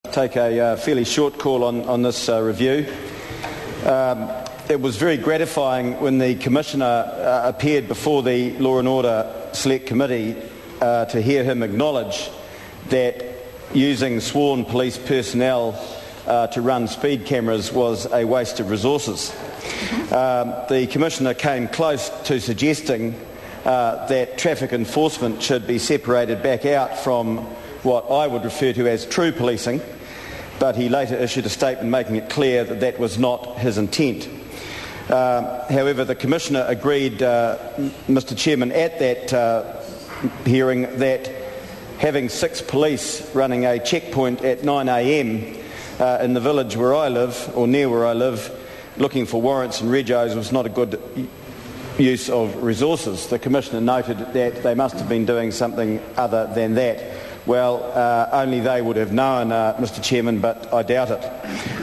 Take a fairly short call on this review. It was very gratifying when the Commissioner appeared before the Law and Order Select Committee to hear him acknowledge that using sworn police personnel to run speed cameras was a waste of resources. The Commissioner came close to suggesting that traffic enforcement should be separated back out from what I would refer to as true policing, but he later issued a statement making it clear that that was not his intent. However, the Commissioner agreed, Mr Chairman, at that hearing that having 6 police running a checkpoint at 9 a.m. In the village where I live, or near where I live, looking for warrants and regos was not a good use of resources. The Commissioner noted that they must have been doing something other than that. Well, only they would have known, Mr Chairman, but I doubt it.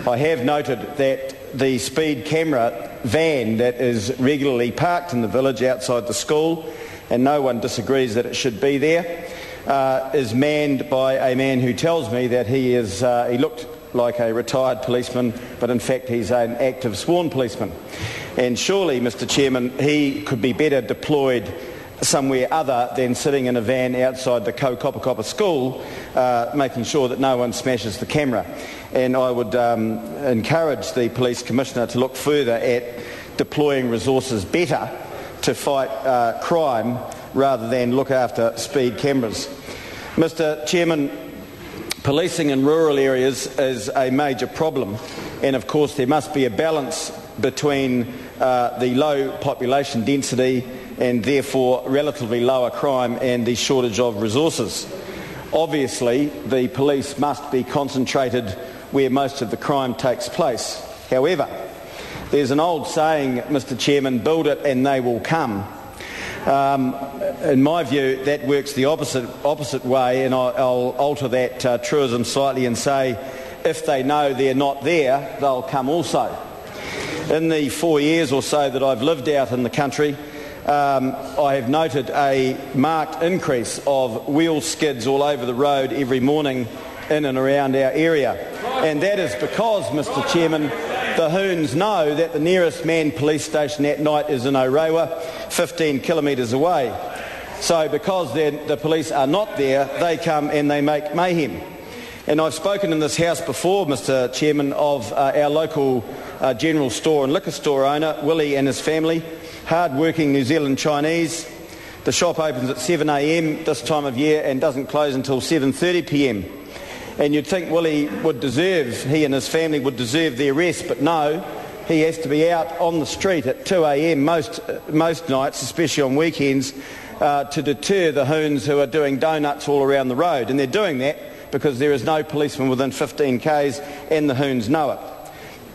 I have noted that the speed camera van that is regularly parked in the village outside the school, and no one disagrees that it should be there, is manned by a man who tells me that he looked like a retired policeman, but in fact he's an active sworn policeman. And surely, Mr Chairman, he could be better deployed somewhere other than sitting in a van outside the Kopakapa school, making sure that no one smashes the camera. And I would encourage the Police Commissioner to look further at deploying resources better to fight crime rather than look after speed cameras. Mr Chairman, policing in rural areas is a major problem, and of course there must be a balance between the low population density and therefore relatively lower crime and the shortage of resources. Obviously, the police must be concentrated where most of the crime takes place. However, there's an old saying, Mr Chairman, build it and they will come. In my view, that works the opposite way, and I'll alter that truism slightly and say, if they know they're not there, they'll come also. In the 4 years or so that I've lived out in the country, I have noted a marked increase of wheel skids all over the road every morning in and around our area. And that is because, Mr Chairman, the Hoons know that the nearest manned police station at night is in Orewa, 15 kilometres away. So because the police are not there, they come and they make mayhem. And I've spoken in this House before, Mr Chairman, of our local general store and liquor store owner, Willie, and his family, hard-working New Zealand Chinese. The shop opens at 7 a.m. this time of year and doesn't close until 7:30 p.m. And you'd think he and his family would deserve their rest, but no, he has to be out on the street at 2 a.m. most nights, especially on weekends, to deter the Hoons who are doing donuts all around the road. And they're doing that because there is no policeman within 15 k's and the Hoons know it.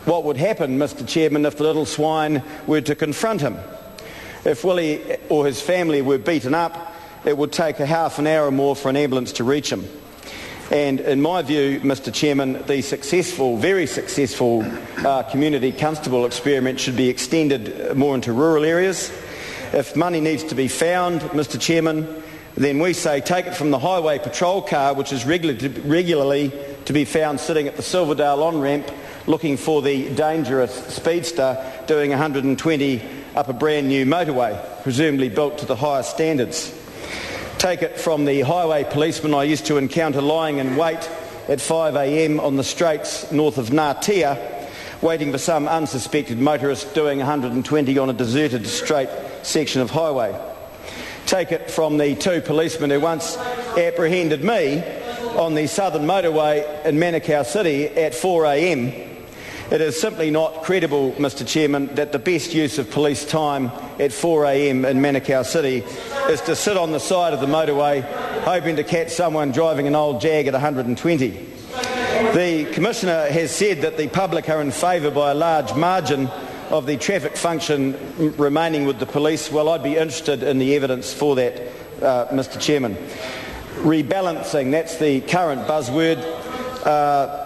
What would happen, Mr Chairman, if the little swine were to confront him? If Willie or his family were beaten up, it would take a half an hour or more for an ambulance to reach him. And in my view, Mr Chairman, the very successful community constable experiment should be extended more into rural areas. If money needs to be found, Mr Chairman, then we say take it from the highway patrol car, which is regularly to be found sitting at the Silverdale on-ramp looking for the dangerous speedster doing 120 up a brand new motorway, presumably built to the highest standards. Take it from the highway policeman I used to encounter lying in wait at 5 a.m. on the straights north of Ngatea, waiting for some unsuspected motorist doing 120 on a deserted straight section of highway. Take it from the 2 policemen who once apprehended me on the southern motorway in Manukau City at 4 a.m. It is simply not credible, Mr Chairman, that the best use of police time at 4 a.m. in Manukau City is to sit on the side of the motorway hoping to catch someone driving an old Jag at 120. The Commissioner has said that the public are in favour by a large margin of the traffic function remaining with the police. Well, I'd be interested in the evidence for that, Mr Chairman. Rebalancing, that's the current buzzword.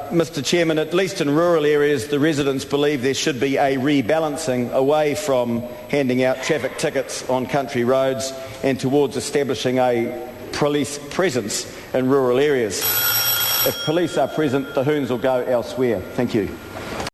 Mr Chairman, at least in rural areas, the residents believe there should be a rebalancing away from handing out traffic tickets on country roads and towards establishing a police presence in rural areas. If police are present, the hoons will go elsewhere. Thank you.